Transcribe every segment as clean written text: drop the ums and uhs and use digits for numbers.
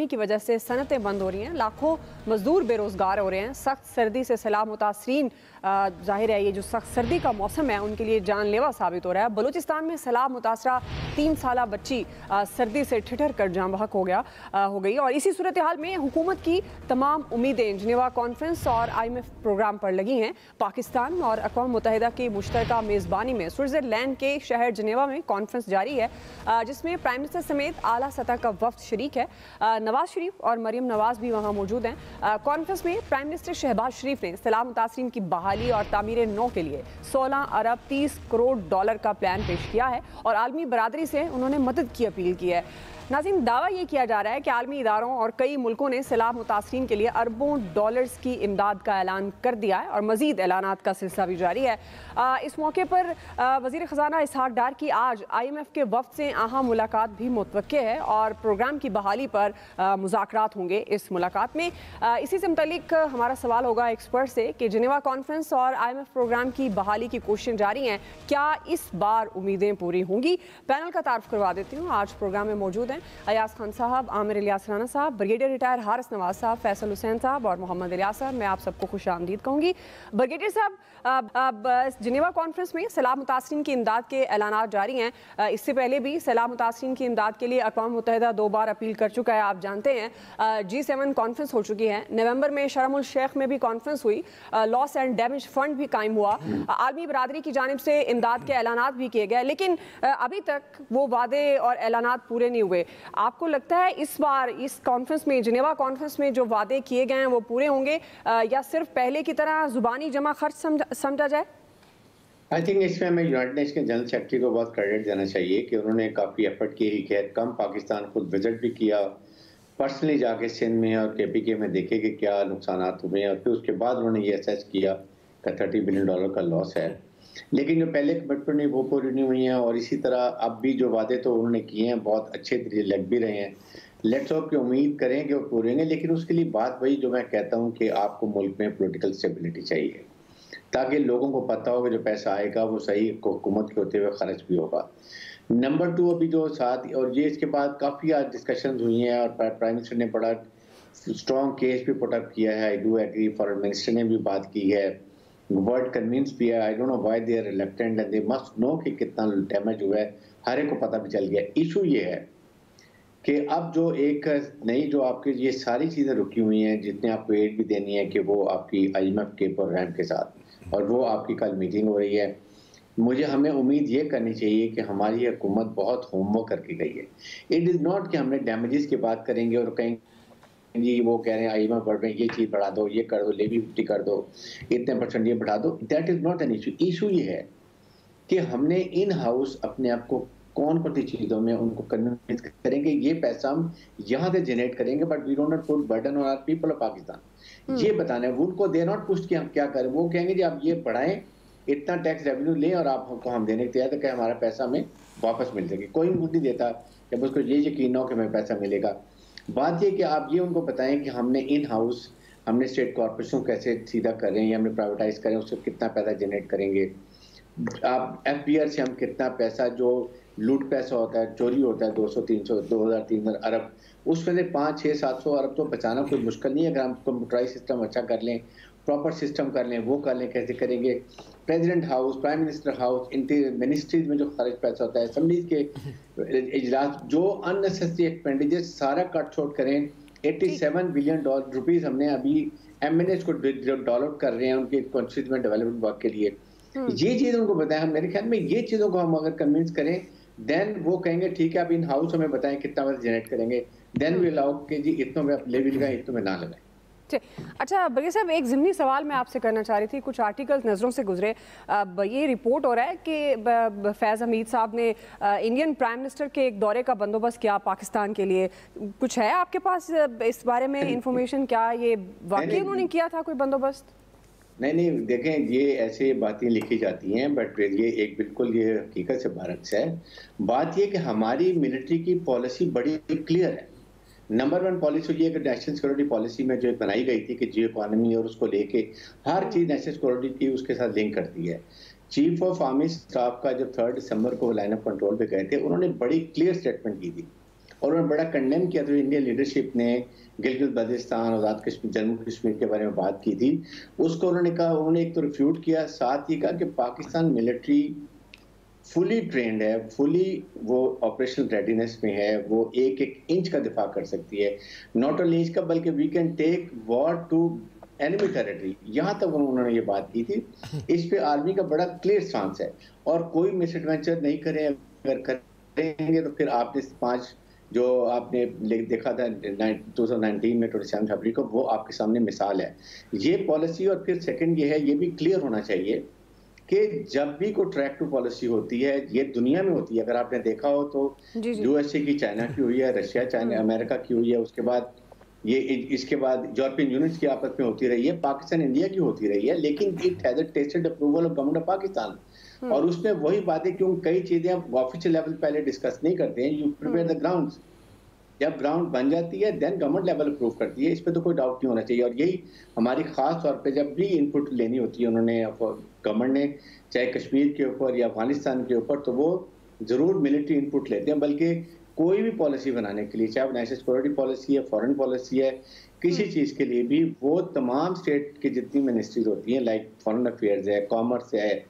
की वजह से सनतें बंद हो रही हैं, लाखों मजदूर बेरोजगार हो रहे हैं। सख्त सर्दी से सैलाब मुतासरीन, जाहिर है ये जो सख्त सर्दी का मौसम है उनके लिए जानलेवा साबित हो रहा है। बलूचिस्तान में सैलाब मुतासरा 3 साला बच्ची सर्दी से ठिठर कर जाँ बहक हो गई और इसी सूरत हाल में हुकूमत की तमाम उम्मीदें जिनेवा कॉन्फ्रेंस और IMF प्रोग्राम पर लगी हैं। पाकिस्तान और अक़वाम मुत्तहिदा की मुश्तरका मेज़बानी में स्विट्ज़रलैंड के शहर जिनेवा में कॉन्फ्रेंस जारी है, जिसमें प्राइम मिनिस्टर समेत आला सतह का वफ्द शरीक है। नवाज शरीफ और मरीम नवाज भी वहाँ मौजूद हैं। कॉन्फ्रेंस में प्राइम मिनिस्टर शहबाज शरीफ ने सैलाब मुतासरीन की बहाली और तामीर नौ के लिए 16 अरब 30 करोड़ डॉलर का प्लान पेश किया है और आलमी बरादरी से उन्होंने मदद की अपील की है। नाज़रीन, दावा ये किया जा रहा है कि आलमी इदारों और कई मुल्कों ने सैलाब मुतासरीन के लिए अरबों डॉलर्स की इमदाद का ऐलान कर दिया है और मज़ीद ऐलानात का सिलसिला भी जारी है। इस मौके पर वज़ीर ख़ज़ाना इसहाक़ डार की आज IMF के वफ़द से अहम मुलाकात भी मुतवक्के है और प्रोग्राम की बहाली पर मुज़ाकरात होंगे इस मुलाकात में। इसी से मुतल्लिक हमारा सवाल होगा एक्सपर्ट से कि जिनेवा कॉन्फ्रेंस और IMF प्रोग्राम की बहाली की कोशिशें जारी हैं, क्या इस बार उम्मीदें पूरी होंगी? पैनल का तारुफ करवा देती हूँ। आज प्रोग्राम में मौजूद हैं अयाज खान साहब, आमिर इलियास राना साहब, ब्रिगेडियर रिटायर हारिस नवाज साहब, फैसल हुसैन साहब और मोहम्मद इलियास साहब। मैं आप सबको खुश आमदीद कहूँगी। ब्रिगेडियर साहब, जिनेवा कॉन्फ्रेंस में सैलाब मुतासरीन की इमदाद के ऐलानात जारी हैं। इससे पहले भी सैलाब मुतासरीन की इमदाद के लिए अक़वाम मुत्तहिदा 2 बार अपील कर चुका है। आप जानते हैं G7 कॉन्फ्रेंस हो चुकी है। नवंबर में शर्म उल शेख में भी कॉन्फ्रेंस हुई, लॉस एंड डैमेज फंड भी कायम हुआ, आलमी बरादरी की जानिब से इमदाद के ऐलानात भी किए गए, लेकिन अभी तक वो वादे और ऐलानात पूरे नहीं हुए। आपको लगता है इस बार इस कॉन्फ्रेंस में, जिनेवा कॉन्फ्रेंस में जो वादे किए गए हैं वो पूरे होंगे या सिर्फ पहले की तरह जुबानी जमा खर्च समझा जाए? आई थिंक इसमें हमें यूनाइटेड नेशन के जनरल सेक्रेटरी को बहुत क्रेडिट देना चाहिए कि उन्होंने काफ़ी एफर्ट किए। खैर कम पाकिस्तान खुद विजिट भी किया, पर्सनली जाके सिंध में और KPK में देखे कि क्या नुकसान हुए हैं और फिर उसके बाद उन्होंने ये असेस किया कि $30 बिलियन का लॉस है। लेकिन जो पहले कमिटमेंट नहीं वो पूरी नहीं हुई हैं और इसी तरह अब भी जो वादे तो उन्होंने किए हैं बहुत अच्छे तरीके लग भी रहे हैं। लेट्स होप कि उम्मीद करें कि वो पूरे होंगे, लेकिन उसके लिए बात वही जो मैं कहता हूँ कि आपको मुल्क में पॉलिटिकल स्टेबिलिटी चाहिए ताकि लोगों को पता हो कि जो पैसा आएगा वो सही हुकूमत के होते हुए खर्च भी होगा। नंबर 2 अभी जो साथ और ये इसके बाद काफ़ी आज डिस्कशन हुई हैं और प्राइम मिनिस्टर ने बड़ा स्ट्रॉन्ग केस भी पुट अप किया है। I do agree, foreign minister ने भी बात की है, वर्ड कन्विंस भी है। I don't know why they are reluctant and they must know कि कितना डैमेज हुआ है, हर एक को पता भी चल गया। इशू ये है कि अब जो एक नई जो आपकी ये सारी चीज़ें रुकी हुई हैं, जितने आपको एड भी देनी है कि वो आपकी IMF के प्रोग्राम के साथ, और वो आपकी कल मीटिंग हो रही है। मुझे हमें उम्मीद ये करनी चाहिए कि हमारी हुकूमत बहुत होमवर्क करके गई है। इट इज़ नॉट कि हमने डैमेजेस की बात करेंगे और कहेंगे जी वो कह रहे हैं IMF बढ़ रहे हैं, ये चीज़ बढ़ा दो, ये कर दो, लेवी 50 कर दो, इतने % ये बढ़ा दो। That is not an issue. Issue ये है कि हमने इन हाउस अपने आप को कौन सी चीज़ों में उनको कन्विंस करेंगे, ये पैसा हम यहाँ से जनरेट करेंगे, but we don't not put burden on our people of Pakistan. ये बताना है उनको, दे नॉट पुश कि हम क्या करें। वो कहेंगे जी आप ये बढ़ाएं, इतना टैक्स रेवेन्यू लें और आपको हम देने के तैयार है कि हमारा पैसा हमें वापस मिल सके। कोई नहीं देता जब उसको ये यकीन हो कि हमें पैसा मिलेगा। बात ये कि आप ये उनको बताएं कि हमने इन हाउस, हमने स्टेट कॉर्पोरेशन कैसे सीधा करें या हमने प्राइवेटाइज करें, उससे कितना पैसा जनरेट करेंगे। आप FPR से हम कितना पैसा जो लूट पैसा होता है, चोरी होता है 200 300 2000 अरब, उसमें से 5 6 700 अरब तो बचाना कोई मुश्किल नहीं है अगर हम कंप्यूटराइज सिस्टम अच्छा कर लें, प्रॉपर सिस्टम कर लें, वो कर लें। कैसे करेंगे? President house, prime minister house, ministries में जो खर्च पैसा होता है, असेंबलीज के इजलास, जो अननेसेसरी एक्सपेंडिचर सारा कट छोड़ करें। $87 बिलियन रुपीस हमने अभी MNS को डॉलर कर रहे हैं उनके कॉन्स्टिट्यूएंट डेवलपमेंट वर्क के लिए। ये चीज़ उनको बताएं। मेरे ख्याल में ये चीज़ों को हम अगर कन्विंस करें, देन वो कहेंगे ठीक है आप इन हाउस हमें बताएं कितना पैसा जनरेट करेंगे, देन वी अलाउ कि जी इतनों में आप ले भी लगाएं, इतनों में ना लगाएं। अच्छा ब्रिगेडियर साहब, एक ज़िमनी सवाल मैं आपसे करना चाह रही थी। कुछ आर्टिकल्स नज़रों से गुजरे, ये रिपोर्ट हो रहा है कि फैज़ हमीद साहब ने इंडियन प्राइम मिनिस्टर के एक दौरे का बंदोबस्त किया पाकिस्तान के लिए। कुछ है आपके पास इस बारे में इंफॉर्मेशन? क्या ये वाकई उन्होंने किया था कोई बंदोबस्त? नहीं, देखें ये ऐसे बातें लिखी जाती हैं, बट ये एक बिल्कुल ये हकीकत से बरअक्स है। बात ये कि हमारी मिलिट्री की पॉलिसी बड़ी क्लियर है। नंबर 1 पॉलिसी ये कि नेशनल सिक्योरिटी पॉलिसी में जो बनाई गई थी कि जियो इकोनॉमी और उसको लेके हर चीज़ नेशनल सिक्योरिटी की उसके साथ लिंक करती है। चीफ ऑफ आर्मी स्टाफ का जब 3 दिसंबर को लाइन ऑफ कंट्रोल पे गए थे, उन्होंने बड़ी क्लियर स्टेटमेंट की थी और उन्होंने बड़ा कंडेम किया था। इंडियन लीडरशिप ने गिलगित बल्तिस्तान, आज़ाद कश्मीर, जम्मू कश्मीर के बारे में बात की थी, उसको उन्होंने कहा, उन्होंने एक तो रिफ्यूट किया, साथ ही कहा कि पाकिस्तान मिलिट्री फुली ट्रेंड है, फुली वो ऑपरेशनल रेडीनेस में है, वो एक एक इंच का दिफा कर सकती है, नॉट ओनली इंच का बल्कि we can take war to enemy territory, यहां तक उन्होंने ये बात की थी। इस पे आर्मी का बड़ा क्लियर स्टांस है और कोई मिस एडवेंचर नहीं करें, अगर करेंगे तो फिर आपने 5 जो आपने देखा था 2019 में 27 फरवरी को, वो आपके सामने मिसाल है ये पॉलिसी। और फिर सेकंड ये है, ये भी क्लियर होना चाहिए कि जब भी कोई ट्रैक टू पॉलिसी होती है, ये दुनिया में होती है, अगर आपने देखा हो तो यूएसए की चाइना की हुई है, रशिया चाइना अमेरिका की हुई है, उसके बाद ये इसके बाद यूरोपियन यूनिट्स की आपस में होती रही है, पाकिस्तान इंडिया की होती रही है, लेकिन it has tested approval of government of Pakistan. और उसमें वही बातें, क्यों कई चीजें आप ऑफिशियल लेवल पहले डिस्कस नहीं करते हैं, यू प्रिपेयर द ग्राउंड्स, जब ग्राउंड बन जाती है देन गवर्नमेंट लेवल अप्रूव करती है, इस पे तो कोई डाउट नहीं होना चाहिए। और यही हमारी खास तौर पे जब भी इनपुट लेनी होती है उन्होंने, गवर्नमेंट ने, चाहे कश्मीर के ऊपर या अफगानिस्तान के ऊपर, तो वो जरूर मिलिट्री इनपुट लेते हैं। बल्कि कोई भी पॉलिसी बनाने के लिए, चाहे वो नेशनल सिक्योरिटी पॉलिसी है, फॉरेन पॉलिसी है, किसी चीज के लिए भी, वो तमाम स्टेट की जितनी मिनिस्ट्रीज होती हैं, लाइक फॉरेन अफेयर्स है, कॉमर्स है,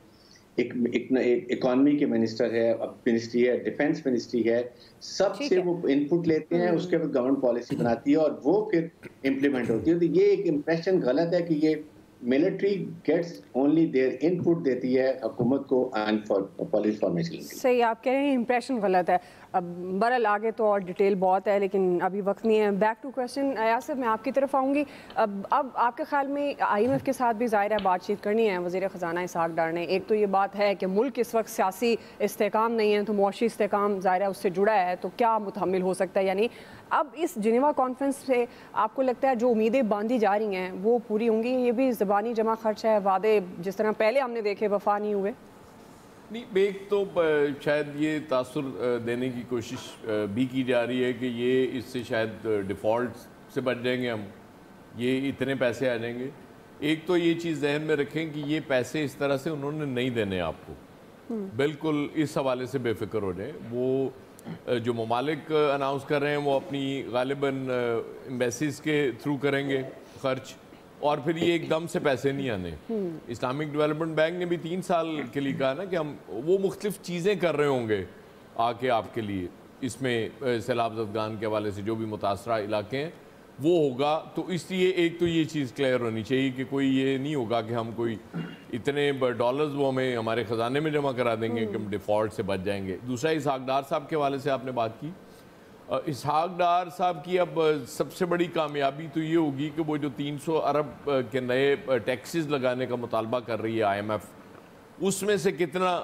इकोनॉमी के मिनिस्टर है, मिनिस्ट्री है, डिफेंस मिनिस्ट्री है, सबसे वो इनपुट लेते हैं, उसके बाद गवर्नमेंट पॉलिसी बनाती है और वो फिर इम्प्लीमेंट होती है। तो ये एक इम्प्रेशन गलत है कि ये military gets only their input देती है हुकूमत को एंड पॉलिसी फॉर्मेशन। सही आप कह रहे हैं, इम्प्रेशन गलत है। अब बहरहाल आगे तो और डिटेल बहुत है, लेकिन अभी वक्त नहीं है। बैक टू क्वेश्चन यासिर, मैं आपकी तरफ आऊँगी। अब आपके ख्याल में IMF के साथ भी ज़ाहिर है बातचीत करनी है वज़ीर ख़ज़ाना इसहाक डार ने। एक तो ये बात है कि मुल्क इस वक्त सियासी इस्तेकाम नहीं है, तो मुआशी इस्तेकाम ज़ाहिर है उससे जुड़ा है, तो क्या मुतहम्मिल हो सकता है? यानी अब इस जिनेवा कॉन्फ्रेंस से आपको लगता है जो उम्मीदें बांधी जा रही हैं वो पूरी होंगी? ये भी ज़बानी जमा खर्च है, वादे जिस तरह पहले हमने देखे वफा नहीं हुए। नहीं, एक तो शायद ये तासुर देने की कोशिश भी की जा रही है कि ये इससे शायद डिफ़ॉल्ट से बच जाएंगे हम, ये इतने पैसे आ जाएंगे। एक तो ये चीज़ जहन में रखें कि ये पैसे इस तरह से उन्होंने नहीं देने आपको, बिल्कुल इस हवाले से बेफिक्र हो जाए। वो जो ममालिक अनाउंस कर रहे हैं वो अपनी गालिबन एम्बेसीज के थ्रू करेंगे खर्च, और फिर ये एकदम से पैसे नहीं आने। इस्लामिक डेवलपमेंट बैंक ने भी 3 साल के लिए कहा ना कि हम वो मुख्तलिफ चीज़ें कर रहे होंगे आके आपके लिए, इसमें सैलाब ज़दगान के हवाले से जो भी मुतासरा इलाके हैं वो होगा। तो इसलिए एक तो ये चीज़ क्लियर होनी चाहिए कि कोई ये नहीं होगा कि हम कोई इतने डॉलर्स वो हमें हमारे ख़जाने में जमा करा देंगे कि हम डिफ़ॉल्ट से बच जाएंगे। दूसरा, इसहाक डार साहब के हवाले से आपने बात की। इसहाक डार साहब की अब सबसे बड़ी कामयाबी तो ये होगी कि वो जो 300 अरब के नए टैक्सेस लगाने का मुतालबा कर रही है IMF, उसमें से कितना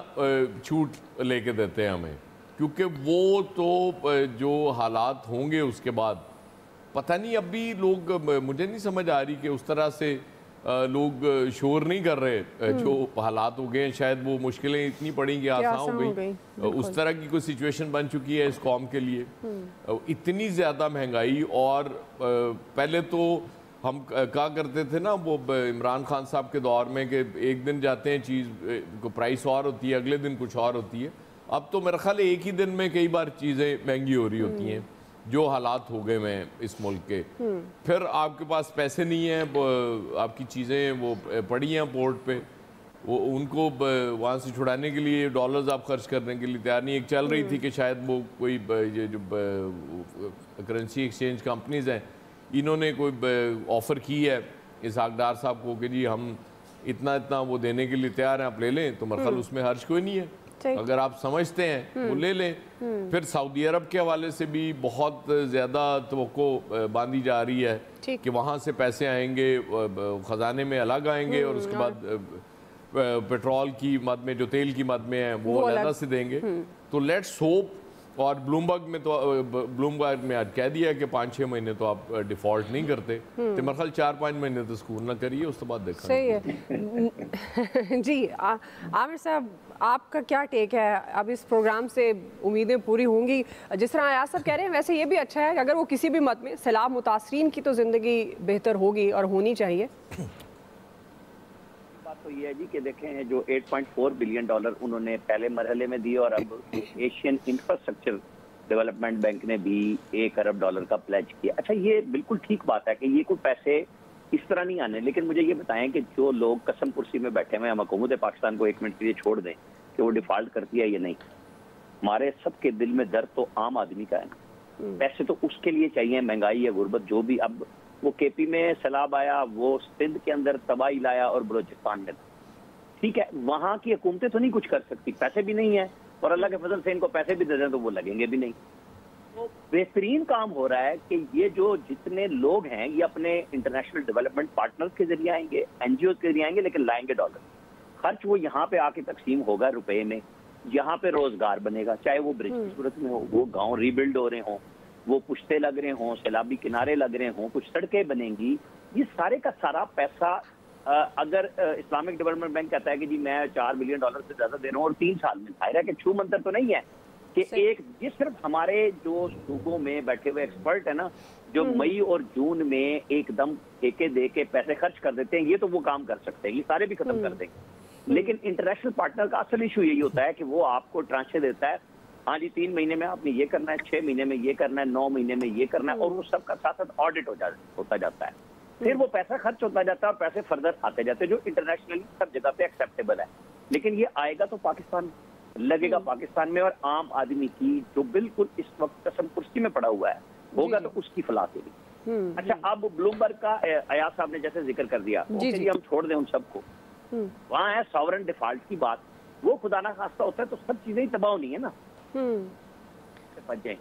छूट लेके देते हैं हमें, क्योंकि वो तो जो हालात होंगे उसके बाद पता नहीं। अब भी लोग, मुझे नहीं समझ आ रही कि उस तरह से लोग शोर नहीं कर रहे। जो हालात हो गए हैं, शायद वो मुश्किलें इतनी पड़ी कि आसान हो गई। उस तरह की कोई सिचुएशन बन चुकी है इस कौम के लिए, इतनी ज़्यादा महंगाई। और पहले तो हम कहा करते थे ना, वो इमरान खान साहब के दौर में, कि एक दिन जाते हैं चीज़ को प्राइस और होती है, अगले दिन कुछ और होती है। अब तो मेरा ख्याल है एक ही दिन में कई बार चीज़ें महंगी हो रही होती हैं, जो हालात हो गए हैं इस मुल्क के। फिर आपके पास पैसे नहीं हैं, आपकी चीज़ें वो पड़ी हैं पोर्ट पे, वो उनको वहाँ से छुड़ाने के लिए डॉलर्स आप खर्च करने के लिए तैयार नहीं। एक चल रही थी कि शायद वो कोई ये जो करेंसी एक्सचेंज कंपनीज़ हैं, इन्होंने कोई ऑफ़र की है इसहाक डार साहब को कि जी हम इतना इतना वो देने के लिए तैयार हैं, आप ले लें। तो मेरे ख्याल उसमें हर्ज कोई नहीं है, अगर आप समझते हैं वो ले लें। फिर सऊदी अरब के हवाले से भी बहुत ज़्यादा तवक्को बांधी जा रही है कि वहाँ से पैसे आएंगे, ख़जाने में अलग आएंगे, और उसके बाद पेट्रोल की मद में, जो तेल की मद में है, वो अलग से देंगे। तो लेट्स होप। और ब्लूमबर्ग में आज कह दिया कि 5-6 महीने तो आप डिफ़ॉल्ट नहीं करते, तो मेरे ख्याल 4-5 महीने तो सुकून ना करिए, उसके बाद देखा। सही है। जी आमिर साहब, आपका क्या टेक है? अब इस प्रोग्राम से उम्मीदें पूरी होंगी जिस तरह आयाज साहब कह रहे हैं, वैसे ये भी अच्छा है कि अगर वो किसी भी मत में सैलाब मुतासरीन की तो ज़िंदगी बेहतर होगी और होनी चाहिए। तो ये है जी कि देखें, जो 8.4 बिलियन डॉलर उन्होंने पहले मरहले में दिए और अब एशियन इंफ्रास्ट्रक्चर डेवलपमेंट बैंक ने भी $1 अरब का प्लेज किया। अच्छा, ये बिल्कुल ठीक बात है कि ये कोई पैसे इस तरह नहीं आने, लेकिन मुझे ये बताएं कि जो लोग कसम कुर्सी में बैठे हुए हैं, हम हुकूमत पाकिस्तान को 1 मिनट के लिए छोड़ दें कि वो डिफॉल्ट करती है या नहीं, हमारे सबके दिल में दर्द तो आम आदमी का है ना। पैसे तो उसके लिए चाहिए, महंगाई या गुर्बत जो भी। अब वो केपी में सैलाब आया, वो सिंध के अंदर तबाही लाया और बलोचिस्तान में, ठीक है, वहां की हुकूमतें तो नहीं कुछ कर सकती, पैसे भी नहीं है, और अल्लाह के फजल से इनको पैसे भी दे दें तो वो लगेंगे भी नहीं। तो बेहतरीन काम हो रहा है कि ये जो जितने लोग हैं ये अपने इंटरनेशनल डेवलपमेंट पार्टनर्स के जरिए आएंगे, एनजीओ के जरिए आएंगे, लेकिन लाएंगे डॉलर। खर्च वो यहाँ पे आके तकसीम होगा रुपए में, यहाँ पे रोजगार बनेगा, चाहे वो ब्रिज की सूरत में हो, वो गांव रीबिल्ड हो रहे हों, वो पुश्ते लग रहे हों, सैलाबी किनारे लग रहे हों, कुछ सड़कें बनेंगी। ये सारे का सारा पैसा अगर इस्लामिक डेवलपमेंट बैंक कहता है कि जी मैं $4 बिलियन से ज्यादा दे रहा हूँ और 3 साल में, जाहिर है कि छू मंतर तो नहीं है कि एक, ये सिर्फ हमारे जो सूबों में बैठे हुए एक्सपर्ट है ना, जो मई और जून में एकदम ठेके दे के पैसे खर्च कर देते हैं, ये तो वो काम कर सकते हैं, ये सारे भी खत्म कर देंगे। लेकिन इंटरनेशनल पार्टनर का असल इशू यही होता है कि वो आपको ट्रांचे देता है, हाँ जी 3 महीने में आपने ये करना है, 6 महीने में ये करना है, 9 महीने में ये करना है, और वो सबका साथ साथ ऑडिट होता जाता है। फिर वो पैसा खर्च होता जाता है और पैसे फर्दर आते जाते हैं, जो इंटरनेशनली सब जगह पे एक्सेप्टेबल है। लेकिन ये आएगा तो पाकिस्तान, लगेगा पाकिस्तान में, और आम आदमी की जो बिल्कुल इस वक्त कसम कुर्सी में पड़ा हुआ है होगा तो उसकी फलाह के लिए। अच्छा, अब ब्लूमबर्ग का अयाज साहब ने जैसे जिक्र कर दिया, उसके लिए हम छोड़ दें उन सबको, वहाँ है सॉवरेन डिफॉल्ट की बात, वो खुदा ना खास्ता होता है तो सब चीजें ही तबाह नहीं है ना,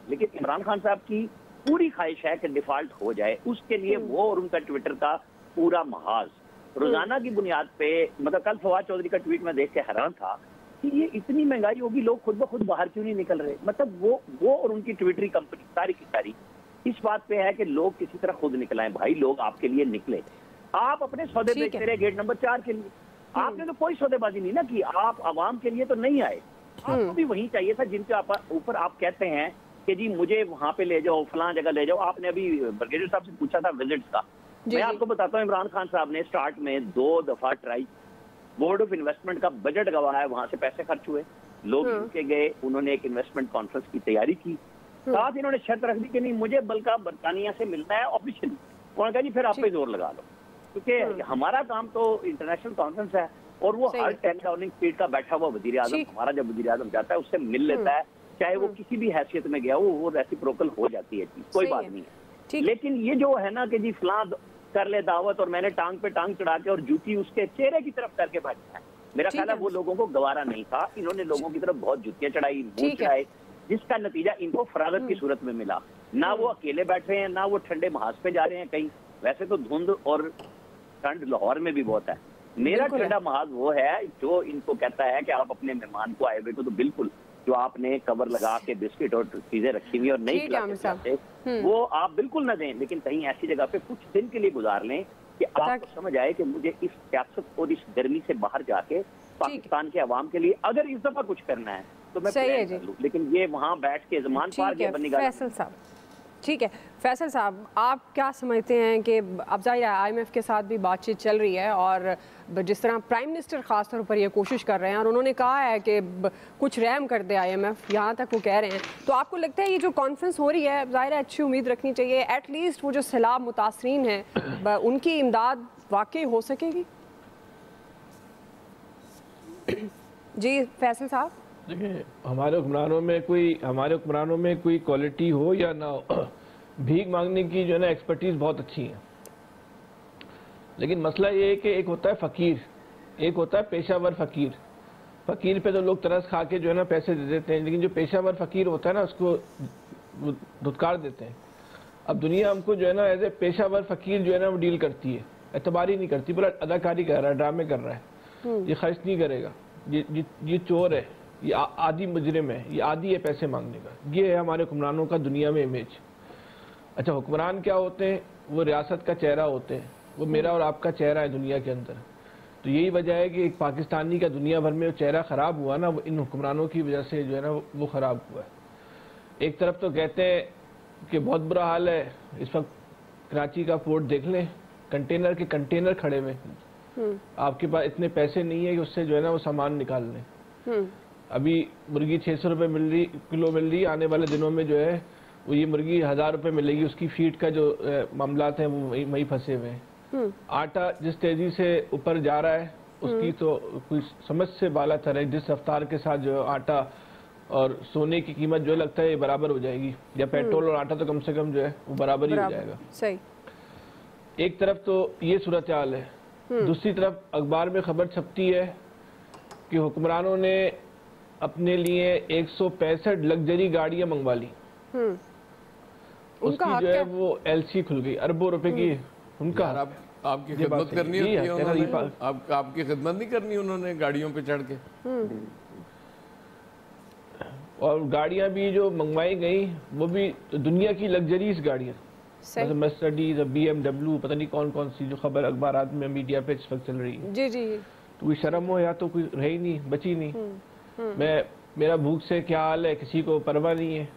लेकिन इमरान खान साहब की पूरी ख्वाहिश है कि डिफॉल्ट हो जाए। उसके लिए वो और उनका ट्विटर का पूरा महाज रोजाना की बुनियाद पे, मतलब कल फवाद चौधरी का ट्वीट में देख के हैरान था कि ये इतनी महंगाई होगी, लोग खुद ब खुद बाहर क्यों नहीं निकल रहे। मतलब वो और उनकी ट्विटरी कंपनी सारी की सारी इस बात पे है कि लोग किसी तरह खुद निकलाएं। भाई लोग आपके लिए निकले, आप अपने सौदे बेचते रहे गेट नंबर 4 के लिए, आपने तो कोई सौदेबाजी नहीं ना की, आप आवाम के लिए तो नहीं आए। आपको भी वही चाहिए था जिनके ऊपर आप कहते हैं कि जी मुझे वहां पे ले जाओ, फलां जगह ले जाओ। आपने अभी ब्रिगेडियर साहब से पूछा था विजिट्स का, मैं आपको बताता हूँ, इमरान खान साहब ने स्टार्ट में 2 दफा ट्राई, बोर्ड ऑफ इन्वेस्टमेंट का बजट गवाया, वहां से पैसे खर्च हुए, लोग यूके गए, उन्होंने एक इन्वेस्टमेंट कॉन्फ्रेंस की तैयारी की, साथ इन्होंने शर्त रख दी कि नहीं मुझे बल्कि बरतानिया से मिलना है ऑफिशियली। उन्होंने कहा जी फिर आप पे जोर लगा लो, क्योंकि हमारा काम तो इंटरनेशनल कॉन्फ्रेंस है, और वो हर 10 डाउनिंग स्ट्रीट का बैठा हुआ वजीर आजम, हमारा जब वजीर आजम जाता है उससे मिल लेता है, चाहे वो किसी भी हैसियत में गया हो, वो रेसिप्रोकल हो जाती है चीज, कोई बात नहीं है। लेकिन ये जो है ना कि जी फलां कर ले दावत और मैंने टांग पे टांग चढ़ा के और जूती उसके चेहरे की तरफ करके बैठा है, मेरा ख्याल है वो लोगों को गवारा नहीं था। इन्होंने लोगों की तरफ बहुत जूतियां चढ़ाई, मुंह चढ़ाए, जिसका नतीजा इनको फरागत की सूरत में मिला। ना वो अकेले बैठ रहे हैं, ना वो ठंडे महाज पे जा रहे हैं कहीं, वैसे तो धुंध और ठंड लाहौर में भी बहुत है, मेरा ठंडा महाज वो है जो इनको कहता है कि आप अपने मेहमान को आए हुए को तो बिल्कुल जो आपने कवर लगा के बिस्किट और चीजें रखी हुई और नहीं खिलाते वो आप बिल्कुल ना दें, लेकिन कहीं ऐसी जगह पे कुछ दिन के लिए गुजार लें कि आपको समझ आए कि मुझे इस सियासत और इस गर्मी से बाहर जाके पाकिस्तान के अवाम के लिए अगर इस दफा कुछ करना है तो मैं प्लान कर लूं, लेकिन ये वहाँ बैठ के जमान पार के बनने का। फैसल साहब, ठीक है, फैसल साहब आप क्या समझते हैं कि अब ज़ाहिर है IMF के साथ भी बातचीत चल रही है और जिस तरह प्राइम मिनिस्टर ख़ास तौर पर ये कोशिश कर रहे हैं और उन्होंने कहा है कि कुछ रहम कर दे IMF, यहाँ तक वो कह रहे हैं, तो आपको लगता है ये जो कॉन्फ्रेंस हो रही है ज़ाहिर है अच्छी उम्मीद रखनी चाहिए, एटलीस्ट वो जो सैलाब मुतासरीन हैं उनकी इमदाद वाकई हो सकेगी? जी फैसल साहब, देखिए हमारे हुक्मरानों में कोई क्वालिटी हो या ना हो, भीख मांगने की जो है ना एक्सपर्टीज बहुत अच्छी है, लेकिन मसला ये है कि एक होता है फ़कीर, एक होता है पेशावर फ़कीर। फ़कीर पे तो लोग तरस खा के जो है ना पैसे दे देते हैं, लेकिन जो पेशावर फ़कीर होता है ना उसको धुतकार देते हैं। अब दुनिया हमको जो है ना एज ए पेशावर फ़कीर जो है ना वो डील करती है, एतबार ही नहीं करती, पूरा अदाकारी कर रहा है, ड्रामे कर रहा है, ये खर्च नहीं करेगा, ये चोर है, ये आदि मुजरिम है, ये आदि है पैसे मांगने का। ये है हमारे हुक्मरानों का दुनिया में इमेज। अच्छा, हुक्मरान क्या होते हैं? वो रियासत का चेहरा होते हैं, वो मेरा और आपका चेहरा है दुनिया के अंदर। तो यही वजह है कि एक पाकिस्तानी का दुनिया भर में चेहरा ख़राब हुआ ना, वो इन हुक्मरानों की वजह से जो है ना वो ख़राब हुआ है। एक तरफ तो कहते हैं कि बहुत बुरा हाल है, इस वक्त कराची का पोर्ट देख लें, कंटेनर के कंटेनर खड़े हुए, आपके पास इतने पैसे नहीं है कि उससे जो है ना वो सामान निकाल लें। अभी मुर्गी 600 रुपये किलो मिल रही है, आने वाले दिनों में जो है वो ये मुर्गी 1000 रुपये मिलेगी। उसकी फीड का जो मामलात हैं वो वही फंसे हुए हैं। आटा जिस तेजी से ऊपर जा रहा है उसकी तो कोई समझ से बाला तर है। जिस रफ्तार के साथ जो आटा और सोने की कीमत जो लगता है ये बराबर हो जाएगी, या पेट्रोल और आटा तो कम से कम जो है वो बराबर ही हो जाएगा। सही। एक तरफ तो ये सूरत हाल है, दूसरी तरफ अखबार में खबर छपती है कि हुक्मरानों ने अपने लिए 165 लग्जरी गाड़ियां मंगवा ली। उसकी जो है वो एलसी खुल गई, अरबों रुपए की। उनका आपकी खिदमत करनी होती है उन्होंने, आपकी खिदमत नहीं करनी उन्होंने गाड़ियों पे चढ़ के। और गाड़ियां भी जो मंगवाई गई वो भी दुनिया की लग्जरीज गाड़ियां, मतलब मर्सिडीज, BMW, पता नहीं कौन कौन सी, जो खबर अखबार में मीडिया पे इस वक्त चल रही है। जी जी। तो कोई शर्म हो या तो कोई रही नहीं, बची नहीं। मेरा भूख से क्या हाल है किसी को परवाह नहीं है।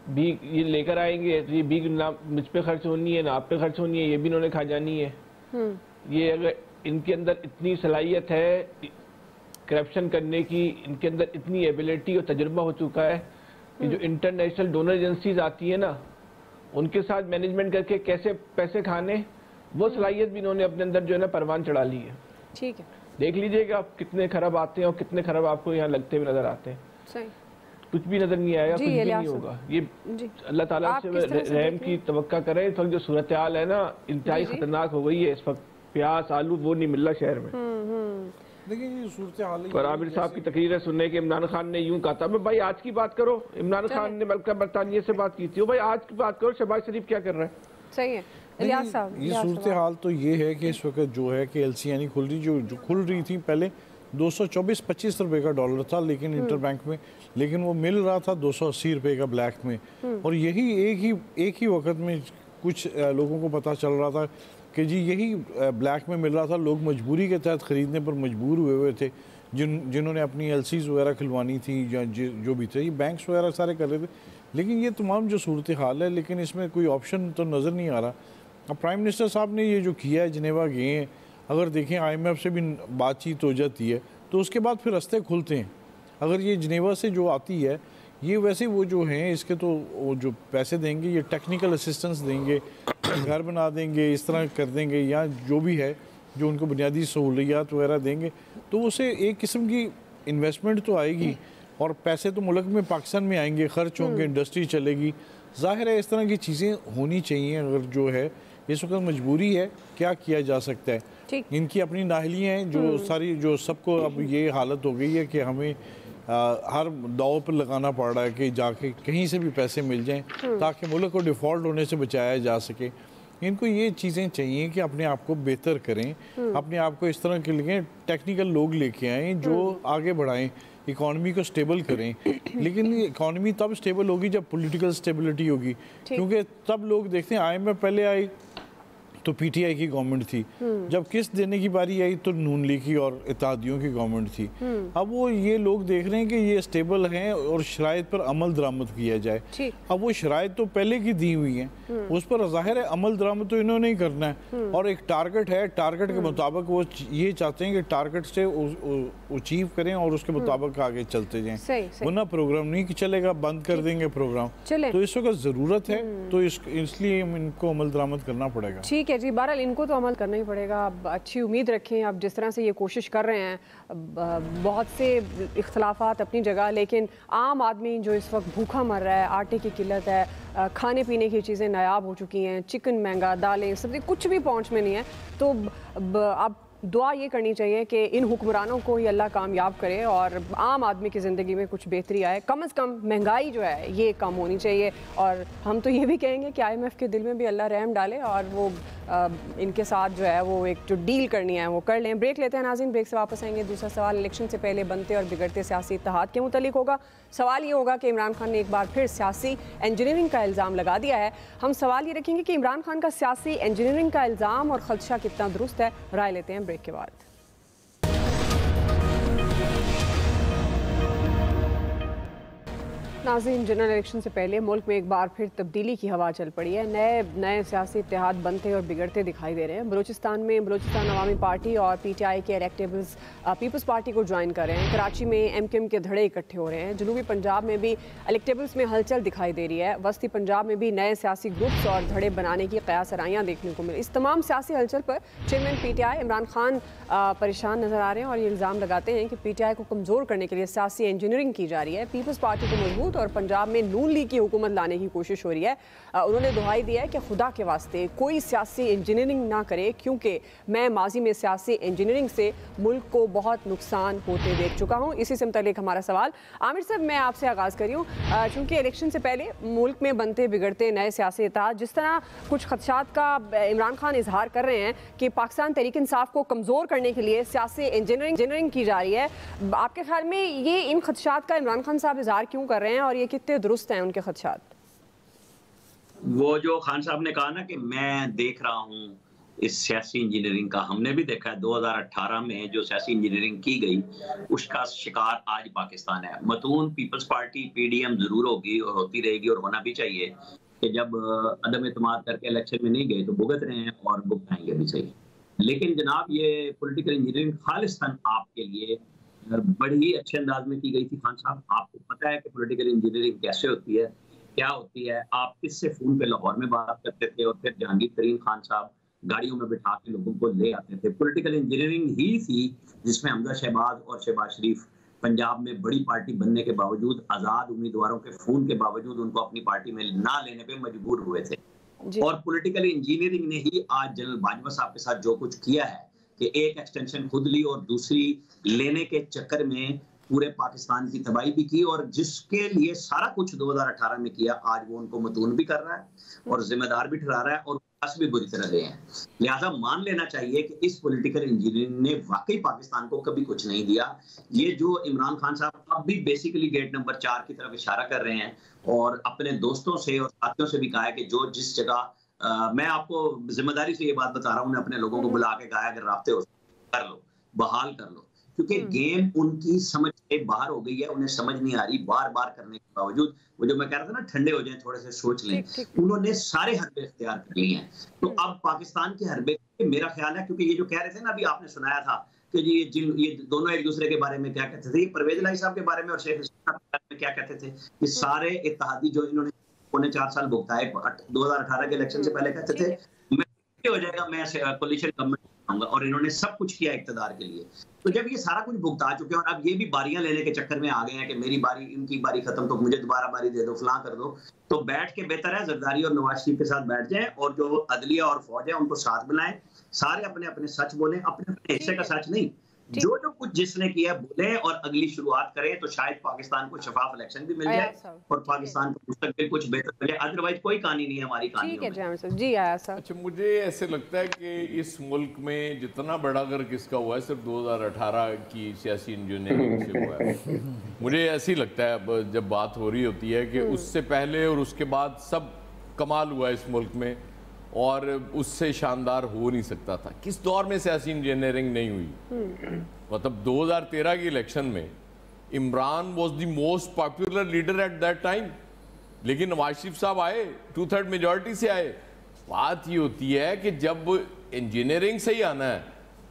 भीख ये लेकर आएंगे तो ये भीख ना मुझ पे खर्च होनी है ना आप पे खर्च होनी है, ये भी इन्होंने खा जानी है। ये अगर इनके अंदर इतनी सलाहियत है करप्शन करने की, इनके अंदर इतनी एबिलिटी और तजुर्बा हो चुका है कि जो इंटरनेशनल डोनर एजेंसीज आती है ना, उनके साथ मैनेजमेंट करके कैसे पैसे खाने, वो सलाहियत भी इन्होंने अपने अंदर जो है ना परवान चढ़ा ली है। ठीक है, देख लीजिएगा आप कितने खराब आते हैं और कितने खराब आपको यहाँ लगते हुए नजर आते हैं। सही। कुछ भी नजर नहीं आएगा, कुछ भी नहीं होगा। ये अल्लाह ताला से रहम की तवक्का करें। इस वक्त जो सूरत हाल है ना इंतहाई खतरनाक हो गई है। इस वक्त प्याज आलू वो नहीं मिल रहा शहर में। देखिए ये सूरत हाल और आमिर साहब की तकरीर सुनने के इमरान खान ने यूं कहा था, मैं भाई आज की बात करो। इमरान खान ने मलका बरतानिया से बात की थी, भाई आज की बात करो शहबाज शरीफ क्या कर रहा है। सही है। ये सूरत हाल तो ये है कि इस वक्त जो है कि एलसी नहीं खुल रही, जो खुल रही थी पहले 224-25 रुपए का डॉलर था लेकिन इंटर बैंक में, लेकिन वो मिल रहा था 280 रुपए का ब्लैक में। और यही एक ही वक्त में कुछ लोगों को पता चल रहा था कि जी यही ब्लैक में मिल रहा था। लोग मजबूरी के तहत ख़रीदने पर मजबूर हुए थे, जिन्होंने अपनी एलसीज वगैरह खुलवानी थी या जो भी थे, ये बैंक्स वगैरह सारे कर रहे थे। लेकिन ये तमाम जो सूरत हाल है, लेकिन इसमें कोई ऑप्शन तो नज़र नहीं आ रहा। अब प्राइम मिनिस्टर साहब ने ये जो किया है, जिनेवा गए हैं, अगर देखें IMF से भी बातचीत हो जाती है तो उसके बाद फिर रास्ते खुलते हैं। अगर ये जिनेवा से जो आती है, ये वैसे वो जो हैं इसके तो वो जो पैसे देंगे ये टेक्निकल असिस्टेंस देंगे, घर बना देंगे, इस तरह कर देंगे, या जो भी है जो उनको बुनियादी सहूलियात वगैरह देंगे, तो उसे एक किस्म की इन्वेस्टमेंट तो आएगी और पैसे तो मुल्क में पाकिस्तान में आएंगे, खर्च होंगे, इंडस्ट्री चलेगी। जाहिर है इस तरह की चीज़ें होनी चाहिए। अगर जो है इस वक्त मजबूरी है, क्या किया जा सकता है। इनकी अपनी नाहलियाँ हैं जो सारी, जो सबको अब ये हालत हो गई है कि हमें हर दाव पर लगाना पड़ रहा है कि जाके कहीं से भी पैसे मिल जाएं ताकि मुल्क को डिफ़ॉल्ट होने से बचाया जा सके। इनको ये चीज़ें चाहिए कि अपने आप को बेहतर करें, अपने आप को इस तरह के लिए टेक्निकल लोग लेके आएँ जो आगे बढ़ाएं, इकॉनमी को स्टेबल करें। लेकिन इकॉनमी तब स्टेबल होगी जब पॉलिटिकल स्टेबिलिटी होगी, क्योंकि तब लोग देखते हैं IMF पहले आई तो PTI की गवर्नमेंट थी, जब किस्त देने की बारी आई तो नून लीग की और इत्तेहादियों की गवर्नमेंट थी। अब वो ये लोग देख रहे हैं कि ये स्टेबल हैं और शराइत पर अमल दरामद किया जाए। अब वो शराइत तो पहले की दी हुई हैं, उस पर ज़ाहिर है अमल दरामद तो इन्होंने ही करना है। और एक टारगेट है, टारगेट के मुताबिक वो ये चाहते हैं कि टारगेट से अचीव करें और उसके मुताबिक आगे चलते जाएं, वरना प्रोग्राम नहीं चलेगा, बंद कर देंगे प्रोग्राम। तो इस वक्त ज़रूरत है, तो इसलिए इनको अमल दरामद करना पड़ेगा। ठीक है जी, बहरहाल इनको तो अमल करना ही पड़ेगा। अब अच्छी उम्मीद रखें। अब जिस तरह से ये कोशिश कर रहे हैं, बहुत से इख्तलाफात अपनी जगह, लेकिन आम आदमी जो इस वक्त भूखा मर रहा है, आटे की किल्लत है, खाने पीने की चीज़ें नायाब हो चुकी हैं, चिकन महंगा, दालें, सब्ज़ी कुछ भी पहुंच में नहीं है। तो अब दुआ ये करनी चाहिए कि इन हुक्मरानों को ही अल्लाह कामयाब करे और आम आदमी की ज़िंदगी में कुछ बेहतरी आए। कम से कम महंगाई जो है ये कम होनी चाहिए। और हम तो ये भी कहेंगे कि IMF के दिल में भी अल्लाह रहम डाले और वो इनके साथ जो है वो एक जो डील करनी है वो कर लें। ब्रेक लेते हैं नाज़रीन, ब्रेक से वापस आएंगे। दूसरा सवाल इलेक्शन से पहले बनते और बिगड़ते सियासी इत्तेहाद के मुतालिक होगा। सवाल ये होगा कि इमरान खान ने एक बार फिर सियासी इंजीनियरिंग का इल्ज़ाम लगा दिया है। हम सवाल ये रखेंगे कि इमरान खान का सियासी इंजीनियरिंग का इल्ज़ाम और खदशा कितना दुरुस्त है। राय लेते हैं ब्रेक के बाद। नाज़रीन, जनरल इलेक्शन से पहले मुल्क में एक बार फिर तब्दीली की हवा चल पड़ी है। नए सियासी इत्तेहाद बनते और बिगड़ते दिखाई दे रहे हैं। बलूचिस्तान में बलूचिस्तान अवामी पार्टी और PTI के इलेक्टेबल्स पीपल्स पार्टी को ज्वाइन कर रहे हैं। कराची में MKM के धड़े इकट्ठे हो रहे हैं। जनूबी पंजाब में भी इलेक्टेबल्स में हलचल दिखाई दे रही है। वस्ती पंजाब में भी नए सियासी ग्रुप्स और धड़े बनाने की कयासराइयाँ देखने को मिली। इस तमाम सियासी हलचल पर चेयरमैन PTI इमरान खान परेशान नजर आ रहे हैं और ये इल्ज़ाम लगाते हैं कि PTI को कमज़ोर करने के लिए सियासी इंजीनियरिंग की जा रही है। पीपल्स पार्टी को मजबूत और पंजाब में नून लीग की हुकूमत लाने की कोशिश हो रही है। उन्होंने दुहाई दिया है कि खुदा के वास्ते कोई सियासी इंजीनियरिंग ना करे, क्योंकि मैं माजी में सियासी इंजीनियरिंग से मुल्क को बहुत नुकसान होते देख चुका हूँ। इसी से मुताल्लिक हमारा सवाल, आमिर साहब मैं आपसे आगाज़ करी हूँ। चूँकि इलेक्शन से पहले मुल्क में बनते बिगड़ते नए सियासी इत्तेहाद, जिस तरह कुछ खदशात का इमरान खान इजहार कर रहे हैं कि पाकिस्तान तहरीक इंसाफ को कमज़ोर करने के लिए सियासी इंजीनियरिंग की जा रही है, आपके ख्याल में ये इन खदशात का इमरान खान साहब इजहार क्यों कर रहे हैं और ये कितने दुरुस्त हैं उनके खदशात? वो जो खान साहब ने कहा ना कि मैं देख रहा हूँ इस सियासी इंजीनियरिंग का, हमने भी देखा है 2018 में जो सियासी इंजीनियरिंग की गई उसका शिकार आज पाकिस्तान है। मतून पीपल्स पार्टी PDM जरूर होगी और होती रहेगी और होना भी चाहिए कि जब अदम एतमाद करके इलेक्शन में नहीं गए तो भुगत रहे हैं और भुगताएंगे भी सही। लेकिन जनाब ये पॉलिटिकल इंजीनियरिंग खालिस्तान आपके लिए बड़ी ही अच्छे अंदाज में की गई थी। खान साहब, आपको पता है कि पॉलिटिकल इंजीनियरिंग कैसे होती है, क्या होती है? आप किससे फोन पे लाहौर में बात करते थे और फिर जहांगीर तरीन खान साहब गाड़ियों में बिठा के लोगों को ले आते थे। पॉलिटिकल इंजीनियरिंग ही थी जिसमें हमजा शहबाज और शहबाज शरीफ पंजाब में बड़ी पार्टी बनने के बावजूद, आजाद उम्मीदवारों के फोन के बावजूद उनको अपनी पार्टी में ना लेने पे मजबूर हुए थे। और पॉलिटिकल इंजीनियरिंग ने ही आज जनरल बाजवा साहब के साथ जो कुछ किया है कि एक एक्सटेंशन खुद ली और दूसरी लेने के चक्कर में पूरे पाकिस्तान की तबाही भी की, और जिसके लिए सारा कुछ 2018 में किया आज वो उनको मतून भी कर रहा है और जिम्मेदार भी ठहरा रहा है और भी बुरी तरह रहे हैं। लिहाजा मान लेना चाहिए कि इस पॉलिटिकल इंजीनियरिंग ने वाकई पाकिस्तान को कभी कुछ नहीं दिया। ये जो इमरान खान साहब अब भी बेसिकली गेट नंबर 4 की तरफ इशारा कर रहे हैं और अपने दोस्तों से और साथियों से भी कहा है कि जो जिस जगह मैं आपको जिम्मेदारी से ये बात बता रहा हूँ, उन्हें अपने लोगों को बुला के कहा अगर राब्ते हो कर लो, बहाल कर लो, क्योंकि गेम उनकी समझ से बाहर हो गई है। उन्हें समझ नहीं आ रही, बार बार करने के बावजूद वो जो मैं कह रहा था ना ठंडे हो जाएं, थोड़े से सोच लें, उन्होंने सारे हरबे इख्तियार कर लिए हैं। तो अब पाकिस्तान के हरबे, मेरा ख्याल है, क्योंकि ये जो कह रहे थे ना अभी आपने सुनाया था कि ये दोनों एक दूसरे के बारे में क्या कहते थे, ये परवेज इलाही साहब के बारे में और शेख साहब के बारे में क्या कहते थे, ये सारे इत्तेहादी जो इन्होंने 4.5 साल भुगताए 2018 के इलेक्शन से पहले कहते थे मैं हो जाएगा, मैं कोलिशन गवर्नमेंट आऊंगा, और इन्होंने सब कुछ किया इक्तदार के लिए। तो जब ये सारा कुछ भुगता चुके हैं और अब ये भी बारियां लेने के चक्कर में आ गए हैं कि मेरी बारी, इनकी बारी खत्म तो मुझे दोबारा बारी दे दो, फलां कर दो, तो बैठ के बेहतर है जरदारी और नवाज शरीफ के साथ बैठ जाएं और जो अदलिया और फौज है उनको साथ बुलाएं, सारे अपने अपने सच बोलें, अपने अपने हिस्से का सच नहीं, जो कुछ जिसने किया बोले और अगली शुरुआत करें, तो शायद पाकिस्तान को शफाफ इलेक्शन भी मिल जाए और पाकिस्तान को मुस्तकबिल कुछ बेहतर मिले। अदरवाइज कोई कहानी नहीं है हमारी कहानी में। जी आया सर। अच्छा, मुझे ऐसे लगता है कि इस मुल्क में जितना बड़ा घर किसका हुआ है सिर्फ 2018 की सियासी इंजीनियरिंग से हुआ है। मुझे ऐसे ही लगता है जब बात हो रही होती है कि उससे पहले और उसके बाद सब कमाल हुआ इस मुल्क में और उससे शानदार हो नहीं सकता था। किस दौर में सियासी इंजीनियरिंग नहीं हुई? मतलब 2013 की इलेक्शन में Imran was the most popular leader at that time, लेकिन नवाज शरीफ साहब आए 2/3 मेजॉरिटी से आए। बात ये होती है कि जब इंजीनियरिंग से ही आना है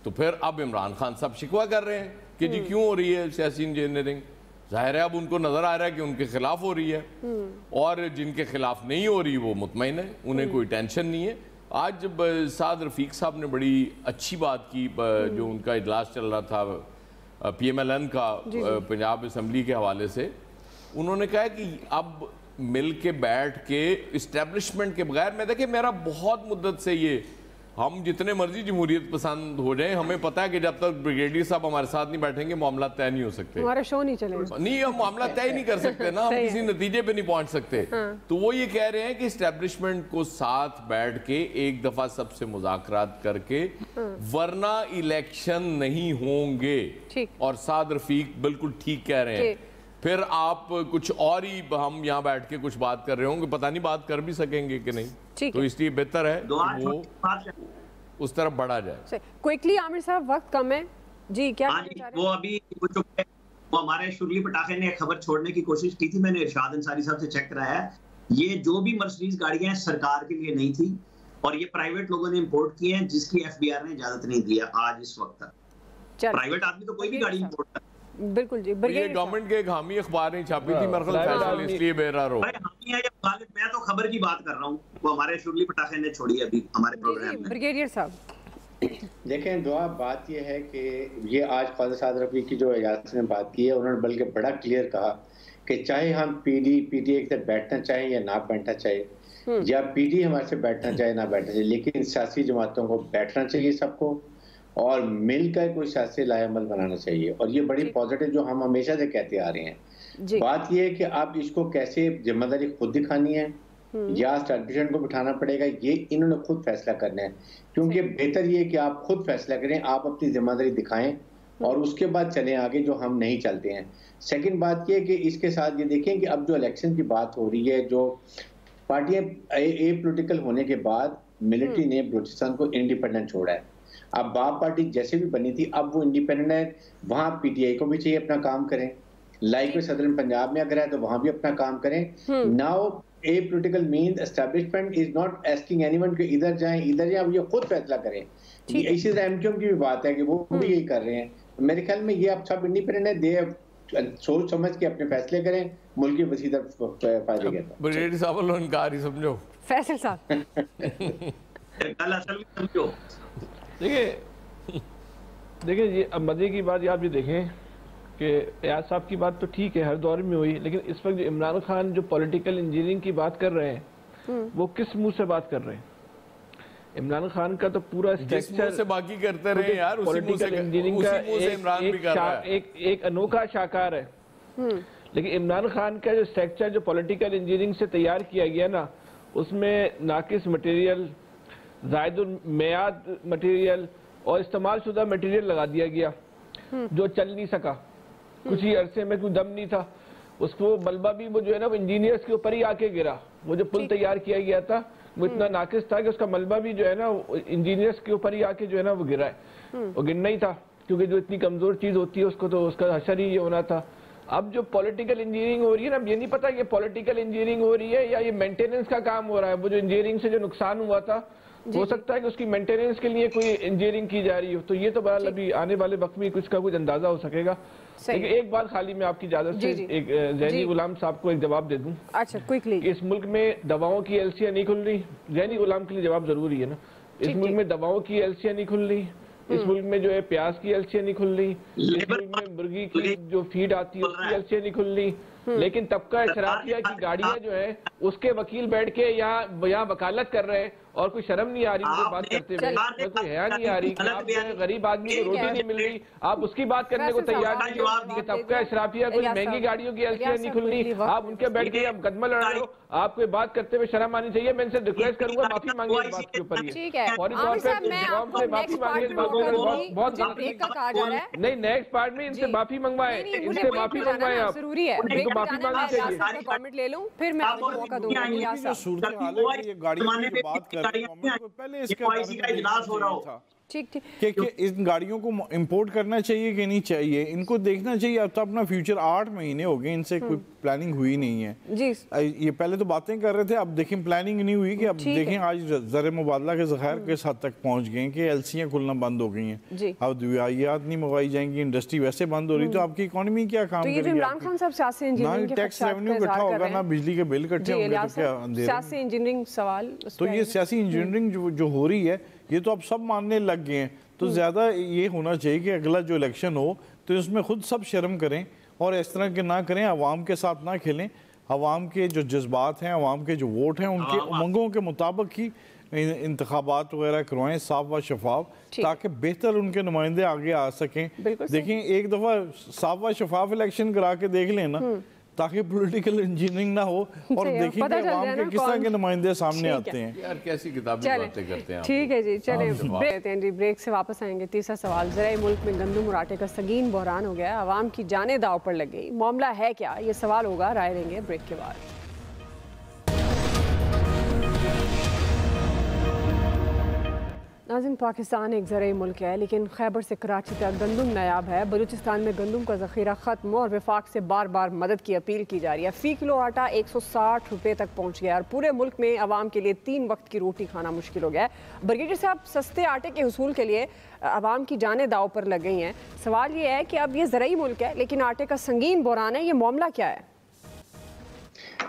तो फिर अब इमरान खान साहब शिकवा कर रहे हैं कि जी क्यों हो रही है सियासी इंजीनियरिंग। जाहिर है अब उनको नजर आ रहा है कि उनके खिलाफ हो रही है और जिनके खिलाफ नहीं हो रही वो मुतमईन है, उन्हें कोई टेंशन नहीं है। आज जब साद रफीक साहब ने बड़ी अच्छी बात की, जो उनका इजलास चल रहा था PMLN का पंजाब असम्बली के हवाले से, उन्होंने कहा कि अब मिल के बैठ के इस्टेब्लिशमेंट के बगैर, मैं देखिए मेरा बहुत मुद्दत से ये, हम जितने मर्जी जमहूरियत पसंद हो जाएं, हमें पता है कि जब तक ब्रिगेडियर साहब हमारे साथ नहीं बैठेंगे मामला तय नहीं हो सकते, हमारा शो नहीं चलेगा। नहीं, हम मामला तय नहीं कर सकते ना, हम किसी नतीजे पे नहीं पहुंच सकते। तो वो ये कह रहे हैं कि इस्टेब्लिशमेंट को साथ बैठ के एक दफा सबसे मुज़ाकरात करके, वरना इलेक्शन नहीं होंगे। और साद रफीक बिल्कुल ठीक कह रहे हैं, फिर आप कुछ और ही हम यहाँ बैठ के कुछ बात कर रहे होंगे, पता नहीं बात कर भी सकेंगे कि नहीं। तो इसलिए बेहतर है वो उस तरफ बढ़ा जाए। क्विकली आमिर साहब, वक्त कम है जी, क्या वो अभी वो हमारे शुरली पटाखे ने खबर छोड़ने की कोशिश की थी, मैंने इरशाद अंसारी साहब से चेक कराया है, ये जो भी मर्सिडीज गाड़ियां सरकार के लिए नहीं थी और ये प्राइवेट लोगों ने इंपोर्ट की हैं, जिसकी एफबीआर ने इजाजत नहीं दिया आज इस वक्त तक। प्राइवेट आदमी तो कोई भी गाड़ी इंपोर्ट कर, बिल्कुल जी। ये गवर्नमेंट के एक हामी अखबार ने छापी थी, मेरे ख्याल फैसल इसलिए बेरार हो। मैं तो खबर की बात कर रहा हूँ, वो हमारे शुरली पटाखे ने छोड़ी अभी हमारे प्रोग्राम में। ब्रिगेडियर साहब देखें दुआ, बात यह है कि ये आज ख्वाजा साद रफी की जो इजाज़त ने बात की है, उन्होंने बल्कि बड़ा क्लियर कहा कि चाहे हम पीटीए के साथ बैठना चाहें या ना बैठना चाहे, या पीटीए हमारे से बैठना चाहे ना बैठना चाहिए, लेकिन सियासी जमातों को बैठना चाहिए सबको और मिलकर कोई सियासी लाएअमल बनाना चाहिए। और ये बड़ी पॉजिटिव जो हम हमेशा से कहते आ रहे हैं। बात ये है कि आप इसको कैसे जिम्मेदारी खुद दिखानी है या एस्टैब्लिशमेंट को बिठाना पड़ेगा, ये इन्होंने खुद फैसला करना है। क्योंकि बेहतर ये कि आप खुद फैसला करें, आप अपनी जिम्मेदारी दिखाएं और उसके बाद चलें आगे, जो हम नहीं चलते हैं। सेकंड बात ये कि इसके साथ ये देखें कि अब जो इलेक्शन की बात हो रही है, जो पार्टियां ए पॉलिटिकल होने के बाद मिलिट्री ने बलूचिस्तान को इंडिपेंडेंट छोड़ा है। अब बाप पार्टी जैसे भी बनी थी, अब वो इंडिपेंडेंट है, वहां पीटीआई को भी चाहिए अपना काम करें। लाइक सदरन पंजाब में अगर है तो वहां भी अपना काम करें। Now A political mean establishment is not asking anyone कि इधर जाएं ये खुद फैसला करें। इसी तरह एमक्यूएम की भी बात है कि वो भी यही कर रहे हैं। मेरे ख्याल में ये अब सब इंडिपेंडेंट है, दे सोच समझ के अपने फैसले करें, मुल्क की वसीदा फायदे के। ब्रिगेडियर साहब इनकार ही समझो, फैसल साहब कल असल में समझो। देखिए ये अब मजे की बात आप ये देखें कि एयाज साहब की बात तो ठीक है हर दौर में हुई, लेकिन इस वक्त जो इमरान खान जो पॉलिटिकल इंजीनियरिंग की बात कर रहे हैं वो किस मुंह से बात कर रहे हैं? इमरान खान का तो पूरा स्ट्रक्चर से बाकी करते रहे यार, पॉलिटिकल इंजीनियरिंग का एक अनोखा शाकार है। लेकिन इमरान खान का जो स्ट्रक्चर जो पॉलिटिकल इंजीनियरिंग से तैयार किया गया ना, उसमें नाकिस मटेरियल, जायदुल मियाद मटेरियल और इस्तेमाल शुदा मटेरियल लगा दिया गया जो चल नहीं सका, कुछ ही अरसे में कोई दम नहीं था उसको। मलबा भी वो जो है ना वो इंजीनियर्स के ऊपर ही आके गिरा। वो जो पुल तैयार किया गया था वो इतना नाकिस था कि उसका मलबा भी जो है ना इंजीनियर्स के ऊपर ही आके जो है ना वो गिरा है। वो गिरना ही था, क्योंकि जो इतनी कमजोर चीज होती है उसको तो उसका हशर ही ये होना था। अब जो पॉलिटिकल इंजीनियरिंग हो रही है ना, अब ये नहीं पता ये पॉलिटिकल इंजीनियरिंग हो रही है या ये मेंटेनेंस का काम हो रहा है। वो जो इंजीनियरिंग से जो नुकसान हुआ था हो सकता है कि उसकी मेंटेनेंस के लिए कोई इंजीनियरिंग की जा रही हो। तो ये तो बहरहाल अभी आने वाले वक्त में कुछ का कुछ अंदाजा हो सकेगा। लेकिन एक बात खाली मैं आपकी इजाजत से एक ज़ैनी गुलाम साहब को एक जवाब दे दूं। अच्छा क्विकली, इस मुल्क में दवाओं की एलसियां नहीं खुल रही। ज़ैनी गुलाम के लिए जवाब जरूरी है ना। इस मुल्क में दवाओं की एलसियां नहीं खुल रही, इस मुल्क में जो है प्याज की एलसियां नहीं खुल रही, इस मुल्क में मुर्गी की जो फीड आती है उसकी एलसियां नहीं खुल रही। लेकिन तबका शराफिया की गाड़ियां जो है उसके वकील बैठ के यहाँ वकालत कर रहे हैं और कोई शर्म नहीं आ रही उनसे बात करते हुए, कोई हया नहीं आ रही कि आप जो है गरीब आदमी को रोटी नहीं मिल रही, आप उसकी बात करने को तैयार नहीं कि तबका शराफिया कुछ महंगी गाड़ियों की एलसियां नहीं खुल रही, आप उनके बैठ के आप कदम लड़ रहे हो। आपको बात करते हुए शर्म आनी चाहिए। मैं इनसे रिक्वेस्ट करूंगा माफी मांगिए इस बात के ऊपर। माफी मांगिए बहुत नहीं, नेक्स्ट पार्ट में इनसे माफी मंगवाए, इनसे माफी मंगवाए आप, जरूरी है। इनको माफी मांगनी चाहिए। कमेंट ले लूं फिर मैं आपको मौका दूंगा। ये गाड़ियों की बात कर रहे हैं, पहले इसका इजलास हो रहा हो ठीक कि इन गाड़ियों को इंपोर्ट करना चाहिए कि नहीं चाहिए, इनको देखना चाहिए। अब तो अपना फ्यूचर 8 महीने हो गए, इनसे कोई प्लानिंग हुई नहीं है जी। ये पहले तो बातें कर रहे थे, अब देखें प्लानिंग नहीं हुई कि अब देखें आज ज़र मुबादला के ज़खायर किस हद तक पहुंच गए कि एलसियां खुलना बंद हो गई हैं। अब दवाइयात नहीं मंगवाई जाएंगी, इंडस्ट्री वैसे बंद हो रही, तो आपकी इकोनॉमी क्या काम करेगी? इमरान खान साहब सियासी इंजीनियरिंग के टैक्स रेवेन्यू इकट्ठा होगा ना, बिजली के बिल इकट्ठे होंगे, तो क्या सियासी इंजीनियरिंग सवाल। तो ये सियासी इंजीनियरिंग जो हो रही है ये तो अब सब मानने लग गए हैं। तो ज़्यादा ये होना चाहिए कि अगला जो इलेक्शन हो तो इसमें खुद सब शर्म करें और इस तरह के ना करें, अवाम के साथ ना खेलें। अवाम के जो जज्बात हैं, अवाम के जो वोट हैं, उनके उमंगों के मुताबिक ही इंतखाबात वगैरह करवाएं, साफ व शफाफ, ताकि बेहतर उनके नुमाइंदे आगे आ सकें। देखें एक दफ़ा साफ व शफाफ इलेक्शन करा के देख लें ना, ताकि पॉलिटिकल इंजीनियरिंग ना हो और देखें कि अवाम के किस तरह के नुमाइंदे सामने आते हैं। यार कैसी किताबी बातें करते हैं। ठीक है जी, चले ब्रेक से वापस आएंगे। तीसरा सवाल, ज़रा मुल्क में गंदम और आटे का संगीन बहरान हो गया, आवाम की जाने दाव पर लग गई, मामला है क्या? ये सवाल होगा, राय देंगे ब्रेक के बाद। नाज़रीन, पाकिस्तान एक ज़रूरी मुल्क है, लेकिन खैबर से कराची तक गंदम नायाब है। बलूचिस्तान में गंदम का ज़ख़ीरा ख़त्म और वफाक से बार बार मदद की अपील की जा रही है। फ़ी किलो आटा 160 रुपये तक पहुँच गया और पूरे मुल्क में आवाम के लिए 3 वक्त की रोटी खाना मुश्किल हो गया है। ब्रिगेडियर साहब, सस्ते आटे के हुसूल के लिए आवाम की जानें दाव पर लग गई हैं। सवाल ये है कि अब ये ज़रूरी मुल्क है लेकिन आटे का संगीन बहरान है, ये मामला क्या है?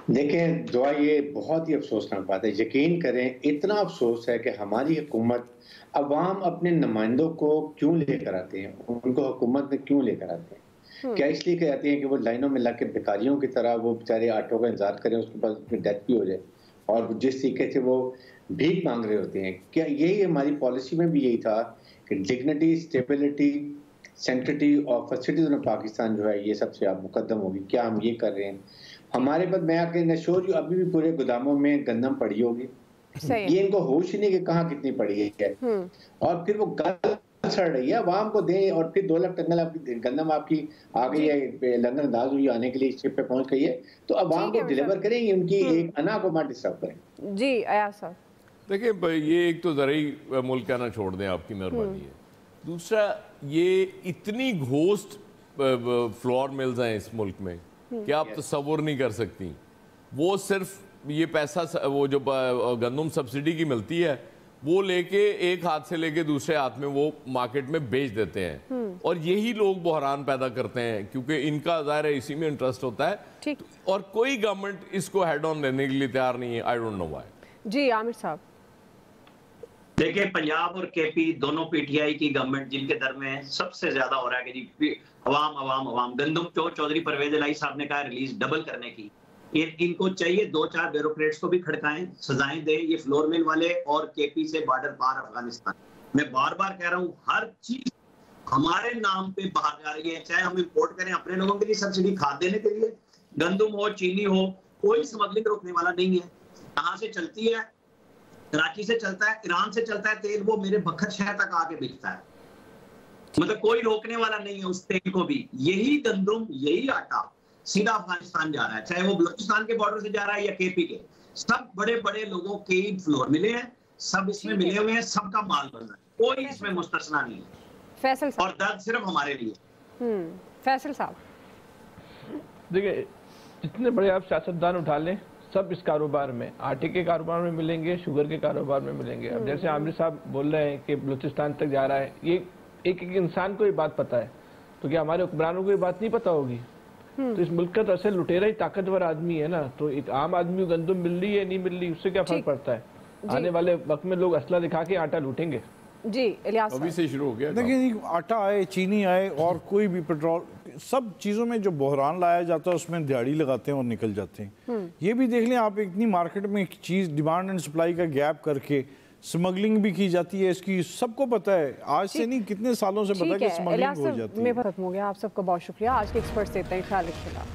देखें दुआ, ये बहुत ही अफसोसनाक बात है। यकीन करें, इतना अफसोस है कि हमारी हुकूमत अवाम अपने नुमाइंदों को क्यों लेकर आते हैं, उनको हुकूमत में क्यों लेकर आते हैं? क्या इसलिए कहते हैं कि वो लाइनों में लग के भिखारियों की तरह वो बेचारे आटों का इंतजार करें, उसके पास उसकी डेथ भी हो जाए, और जिस तरीके से वो भीख मांग रहे होते हैं? क्या यही हमारी पॉलिसी में भी यही था कि डिग्निटी, स्टेबिलिटी, सेंट्रिटी और फैसिलिटीज में पाकिस्तान जो है ये सबसे आप मुकद्दम होगी? क्या हम ये कर रहे हैं? हमारे पास, मैं आके नशोर जो अभी भी पूरे गोदामों में गंदम पड़ी होगी, ये इनको होश ही नहीं कि कहाँ कितनी पड़ी है, और फिर वो गल सड़ रही है। आवाम को दें और फिर 2 लाख टन आपकी गंदम आपकी आ गई है, लंदन अंदाज हुई आने के लिए शिप पे पहुंच गई है, तो आवाम को डिलीवर करेंगे, उनकी एक अना को मत डिस्टर्ब करें। जी अयाज साहब, देखिए, ये एक तो ज़रूरी मुल्क का ना छोड़ दें, आपकी मेहरबानी है। दूसरा, ये इतनी घोस्ट फ्लोर मिल्स हैं इस मुल्क में कि आप तसव्वुर नहीं कर सकती। वो सिर्फ ये पैसा, वो जो गंदम सब्सिडी की मिलती है, वो लेके एक हाथ से लेके दूसरे हाथ में वो मार्केट में बेच देते हैं, और यही लोग बहरान पैदा करते हैं क्योंकि इनका ज़ाहिर है इसी में इंटरेस्ट होता है। और कोई गवर्नमेंट इसको हेड ऑन देने के लिए तैयार नहीं है। I don't know why. जी आमिर साहब, देखिए, पंजाब और केपी दोनों पीटीआई की गवर्नमेंट जिनके दर में सबसे ज्यादा हो रहा है कि जी अवाम अवाम अवाम। गंदम चौधरी परवेज इलाही साहब ने कहा रिलीज डबल करने की। इनको चाहिए 2-4 ब्यूरोक्रेट्स को भी खड़काएं, सजाएं दें, ये फ्लोर मिल वाले और केपी से बॉर्डर पार अफगानिस्तान। मैं बार बार कह रहा हूँ, हर चीज हमारे नाम पे बाहर जा रही है, चाहे हम इंपोर्ट करें अपने लोगों के लिए सब्सिडी, खाद देने के लिए, गंदम हो, चीनी हो, कोई स्मगलिंग रोकने वाला नहीं है। कहाँ से चलती है? कराची से चलता है, ईरान से चलता है तेल, वो मेरे बखत शहर तक आके बिकता है। मतलब कोई रोकने वाला नहीं है उस तेल को भी। यही गंदम, यही आटा सीधा अफगानिस्तान जा रहा है, चाहे वो बलूचिस्तान के बॉर्डर से जा रहा है या केपी के। सब बड़े बड़े लोगों के फ्लोर मिले हैं, सब इसमें मिले हुए हैं, सबका माल बन रहा है, कोई इसमें मुस्तस्ना नहीं है। फैसल साहब, और दर्द सिर्फ हमारे लिए। फैसल साहब, देखिए, जितने बड़े आप सियासतदान उठा लें, सब इस कारोबार में, आटे के कारोबार में मिलेंगे, शुगर के कारोबार में मिलेंगे। अब जैसे आमिर साहब बोल रहे हैं कि बलूचिस्तान तक जा रहा है, ये एक इंसान को ये बात पता है, तो क्या हमारे हुक्मरानों को ये बात नहीं पता होगी? तो इस मुल्क का तो असल लुटेरा ही ताकतवर आदमी है ना, तो एक आम आदमी को गंदम मिल रही है नहीं मिल रही, उससे क्या फर्क पड़ता है? आने वाले वक्त में लोग असला दिखा के आटा लूटेंगे। जी इलियास, अभी से शुरू हो गया। देखिए, आटा आए, चीनी आए और कोई भी पेट्रोल, सब चीज़ों में जो बहरान लाया जाता है उसमें दिहाड़ी लगाते हैं और निकल जाते हैं। ये भी देख लें आप, इतनी मार्केट में एक चीज़ डिमांड एंड सप्लाई का गैप करके स्मगलिंग भी की जाती है, इसकी सबको पता है। आज से नहीं, कितने सालों से पता है कि स्मगलिंग हो जाती है। खत्म हो गया। आप सबका बहुत शुक्रिया। आज के एक्सपर्ट से इतना ही, ख्याल रखिएगा।